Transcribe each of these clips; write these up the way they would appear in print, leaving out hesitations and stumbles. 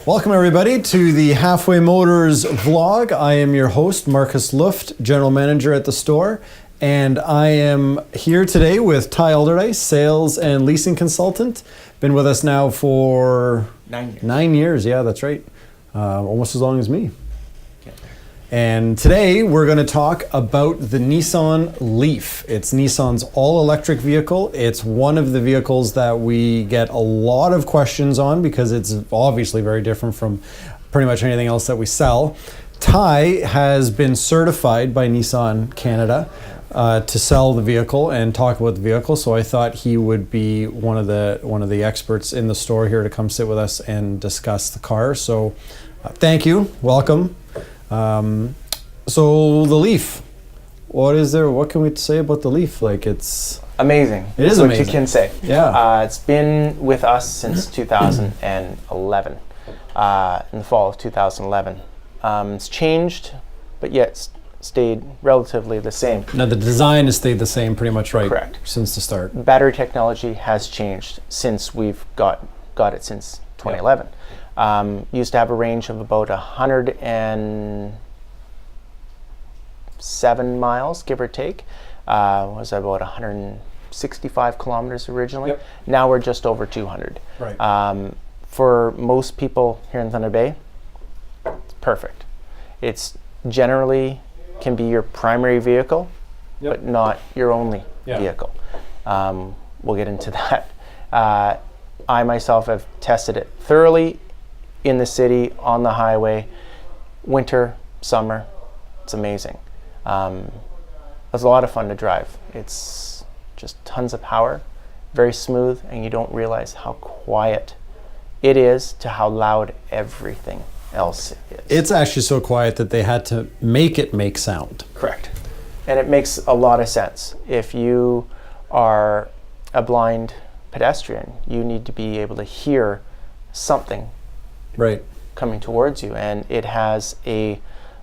Welcome everybody to the Halfway Motors vlog. I am your host, Marcus Luft, General Manager at the store. And I am here today with Ty Alderdice, Sales and Leasing Consultant. Been with us now for 9 years. 9 years, yeah, that's right. Almost as long as me. And today we're going to talk about the Nissan LEAF. It's Nissan's all-electric vehicle. It's one of the vehicles that we get a lot of questions on because it's obviously very different from pretty much anything else that we sell. Ty has been certified by Nissan Canada to sell the vehicle and talk about the vehicle, so I thought he would be one of the experts in the store here to come sit with us and discuss the car. So thank you, welcome. So the LEAF, what can we say about the LEAF? Like, it's amazing. It is what amazing. You can say. Yeah. It's been with us since 2011, in the fall of 2011. It's changed, but yet stayed relatively the same. Now the design has stayed the same pretty much, right? Correct. Since the start. Battery technology has changed since we've got it since 2011. Used to have a range of about 107 miles, give or take. Was about 165 kilometers originally. Yep. Now we're just over 200. Right. For most people here in Thunder Bay, it's perfect. It's generally can be your primary vehicle, Yep. but not your only vehicle. We'll get into that. I myself have tested it thoroughly in the city, on the highway, winter, summer. It's amazing. It's a lot of fun to drive. It's just tons of power, very smooth, and you don't realize how quiet it is to how loud everything else is. It's actually so quiet that they had to make it make sound. Correct. And it makes a lot of sense. If you are a blind pedestrian, you need to be able to hear something Right. coming towards you, and it has a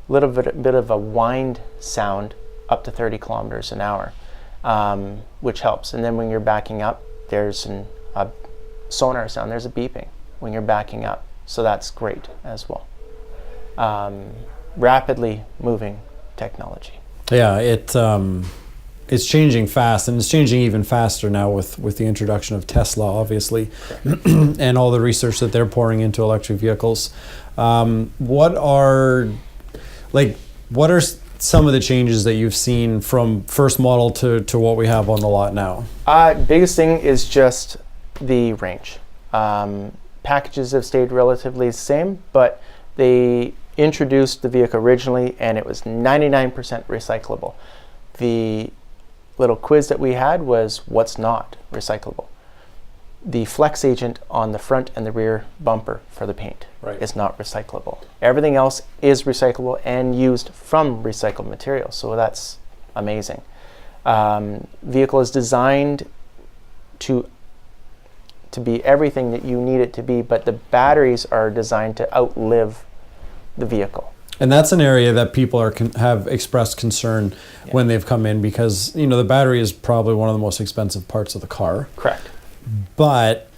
little bit of a wind sound up to 30 kilometers an hour, which helps. And then when you're backing up, there's a sonar sound, there's a beeping when you're backing up, so that's great as well. Rapidly moving technology. Yeah, it's changing fast, and it's changing even faster now with the introduction of Tesla, obviously, and all the research that they're pouring into electric vehicles. What are some of the changes that you've seen from first model to what we have on the lot now? Biggest thing is just the range. Packages have stayed relatively the same, but they introduced the vehicle originally and it was 99% recyclable. The little quiz that we had was what's not recyclable. The flex agent on the front and the rear bumper for the paint is not recyclable. Everything else is recyclable and used from recycled material, so that's amazing. Vehicle is designed to be everything that you need it to be, but the batteries are designed to outlive the vehicle. And that's an area that people have expressed concern when they've come in, because the battery is probably one of the most expensive parts of the car. Correct. But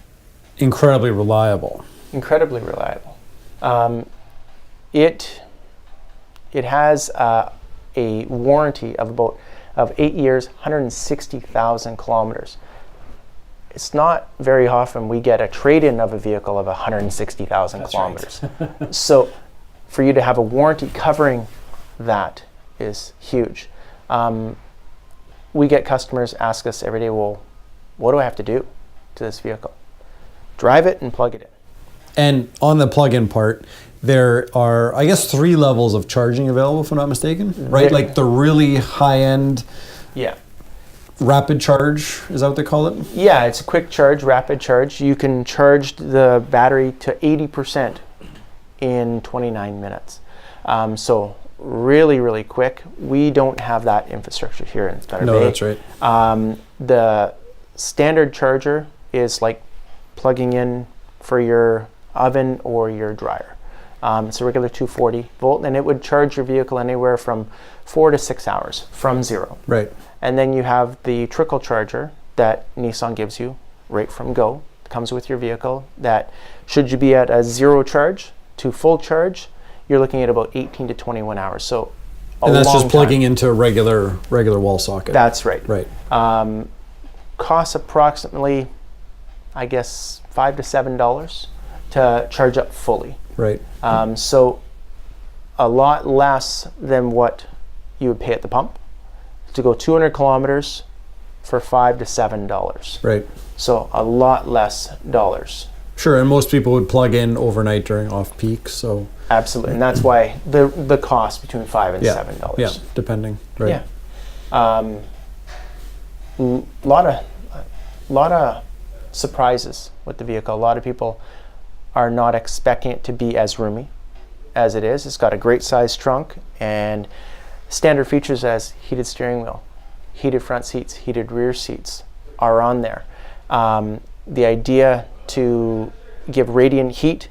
incredibly reliable. Incredibly reliable. It has a warranty of 8 years, 160,000 kilometers. It's not very often we get a trade-in of a vehicle of 160,000 kilometers. Right. So for you to have a warranty covering that is huge. We get customers ask us every day, well, what do I have to do to this vehicle? Drive it and plug it in. And on the plug-in part, there are, I guess, 3 levels of charging available, if I'm not mistaken, right? Like the really high-end rapid charge, is that what they call it? Yeah, it's a quick charge, rapid charge. You can charge the battery to 80% in 29 minutes. So really, really quick. We don't have that infrastructure here in Thunder Bay. No, that's right. The standard charger is like plugging in for your oven or your dryer. It's a regular 240 volt, and it would charge your vehicle anywhere from 4 to 6 hours from zero. Right. And then you have the trickle charger that Nissan gives you right from go. comes with your vehicle that should you be at a zero charge to full charge, you're looking at about 18 to 21 hours. So and that's just plugging time. into a regular wall socket. That's right. Right. Costs approximately, I guess, $5 to $7 to charge up fully. Right. So a lot less than what you would pay at the pump to go 200 kilometers for $5 to $7. Right. So a lot less dollars. Sure, and most people would plug in overnight during off peak, so Absolutely, and that's why the cost between $5 and $7. Yeah, depending. Right. Yeah. Lot of surprises with the vehicle. A lot of people are not expecting it to be as roomy as it is. It's got a great size trunk and standard features as heated steering wheel, heated front seats, heated rear seats are on there. The idea to give radiant heat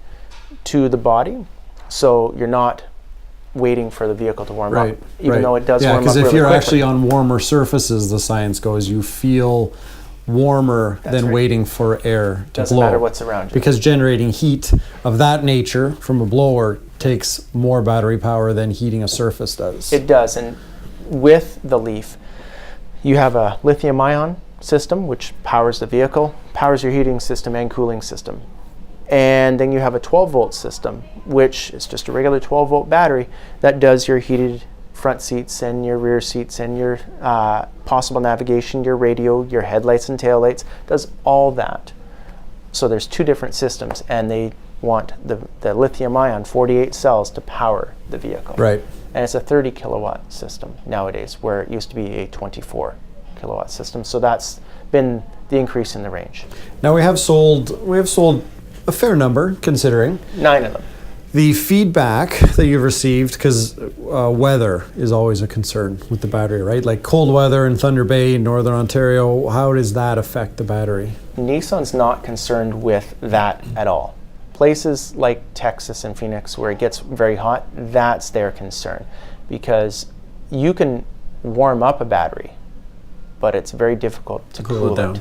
to the body, so you're not waiting for the vehicle to warm up, even though it does warm up because if really you're quickly. actually on warmer surfaces, the science goes, you feel warmer than right. waiting for air to Doesn't blow. matter what's around you. Because generating heat of that nature from a blower takes more battery power than heating a surface does. It does, and with the Leaf, you have a lithium-ion system, which powers the vehicle, powers your heating system and cooling system. And then you have a 12-volt system, which is just a regular 12-volt battery that does your heated front seats and your rear seats and your possible navigation, your radio, your headlights and taillights, does all that. So there's two different systems, and they want the lithium-ion 48 cells to power the vehicle. Right. And it's a 30 kilowatt system nowadays, where it used to be a 24 kilowatt system. So that's been the increase in the range. Now we have sold a fair number, considering 9 of them. the feedback that you've received, because weather is always a concern with the battery, right? Like cold weather in Thunder Bay, Northern Ontario, how does that affect the battery? Nissan's not concerned with that at all. Places like Texas and Phoenix, where it gets very hot, that's their concern, because you can warm up a battery, but it's very difficult to cool it down.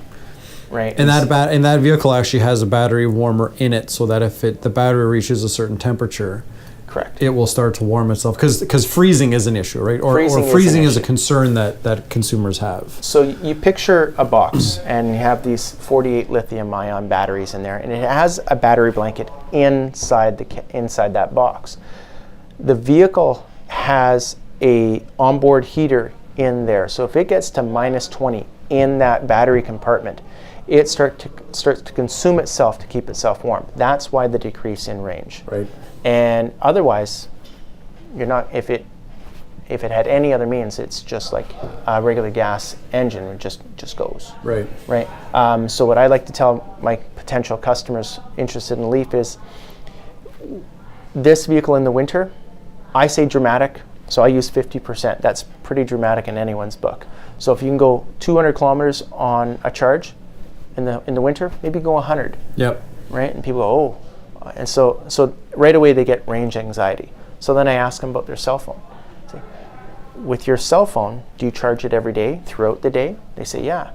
Right. And that vehicle actually has a battery warmer in it, so that if the battery reaches a certain temperature, correct, it will start to warm itself. Because freezing is an issue, right? Or Freezing freezing is is an a concern that consumers have. So you picture a box, and you have these 48 lithium-ion batteries in there, and it has a battery blanket inside that box. The vehicle has a onboard heater in there, so if it gets to minus 20 in that battery compartment, it starts to consume itself to keep itself warm. That's why the decrease in range. Right. And otherwise, you're not. If it had any other means, it's just like a regular gas engine. It just goes. Right. Right. So what I like to tell my potential customers interested in Leaf is, this vehicle in the winter, I say dramatic, so I use 50%. That's pretty dramatic in anyone's book. So if you can go 200 kilometers on a charge in the winter, maybe go 100. Yep. Right? And people go, oh. And so right away they get range anxiety. So then I ask them about their cell phone. I say, with your cell phone, do you charge it every day, throughout the day? They say, yeah.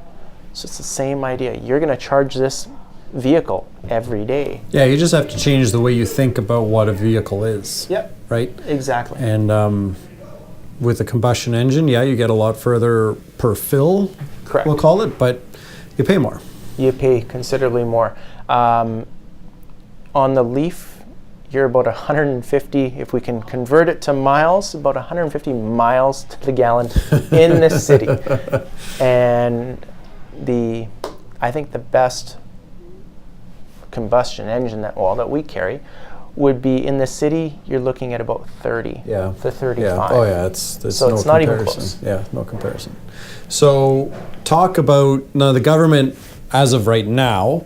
So it's the same idea. You're going to charge this vehicle every day. Yeah, you just have to change the way you think about what a vehicle is. Yep. Right? Exactly. And with a combustion engine, yeah, you get a lot further per fill, Correct. we'll call it, but you pay more. You pay considerably more. On the Leaf, you're about 150, if we can convert it to miles, about 150 miles to the gallon in the city. And I think the best combustion engine that we carry would be in the city, you're looking at about 30 to 35. Yeah. Oh yeah, it's so no it's not even comparison. close. Yeah, no comparison. So talk about, now the government, as of right now,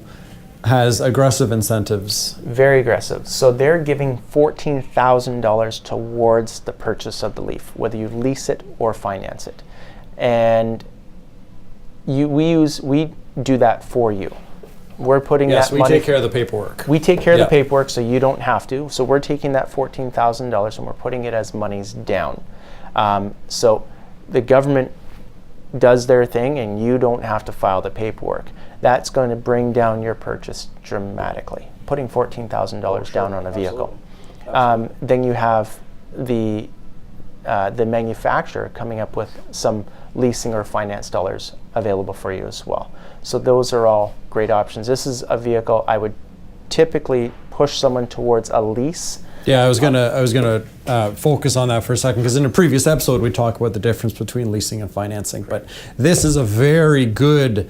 has aggressive incentives. Very aggressive. So they're giving $14,000 towards the purchase of the Leaf, whether you lease it or finance it. And we do that for you. We're putting that money. Yes, we take care of the paperwork. We take care of the paperwork, so you don't have to. So we're taking that $14,000 and we're putting it as monies down. So the government does their thing, and you don't have to file the paperwork. that's going to bring down your purchase dramatically. Putting $14,000 down on a vehicle. Then you have the manufacturer coming up with some leasing or finance dollars available for you as well. So those are all great options. This is a vehicle I would typically push someone towards a lease. Yeah, I was gonna focus on that for a second, because in a previous episode we talked about the difference between leasing and financing. But this is a very good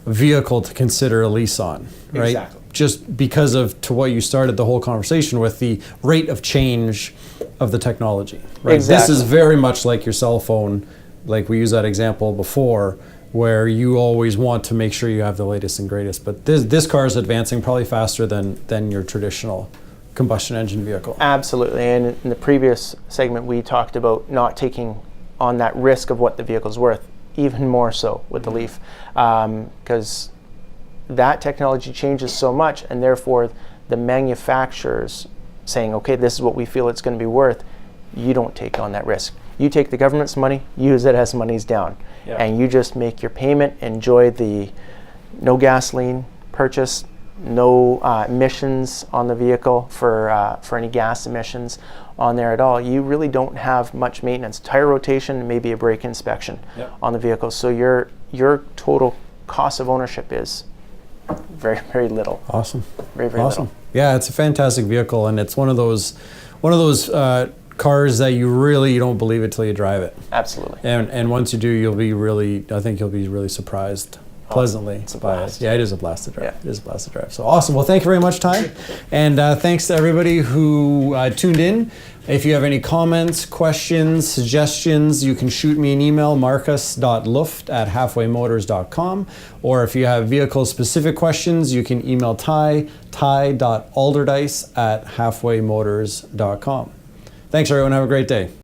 vehicle to consider a lease on, right? Exactly. Just because to what you started the whole conversation with, the rate of change of the technology. Right? Exactly. This is very much like your cell phone, like we used that example before, where you always want to make sure you have the latest and greatest. But this car is advancing probably faster than your traditional combustion engine vehicle. Absolutely. And in the previous segment, we talked about not taking on that risk of what the vehicle's worth, even more so with the Leaf, because that technology changes so much, and therefore the manufacturers saying, okay, this is what we feel it's going to be worth, you don't take on that risk. You take the government's money, use it as money's down, and you just make your payment, enjoy the no gasoline purchase, no emissions on the vehicle for any gas emissions on there at all. You really don't have much maintenance, tire rotation, maybe a brake inspection on the vehicle. So your total cost of ownership is very, very little. Awesome. Very, very awesome. little. Yeah, it's a fantastic vehicle, and it's one of those cars that you don't believe it till you drive it. Absolutely. And once you do, I think you'll be really surprised pleasantly by it. Yeah, it is a blast to drive. Yeah. It is a blast to drive. So awesome. Well, thank you very much, Ty. And thanks to everybody who tuned in. If you have any comments, questions, suggestions, you can shoot me an email, marcus.luft@halfwaymotors.com. Or if you have vehicle-specific questions, you can email ty.alderdice@halfwaymotors.com. Thanks, everyone. Have a great day.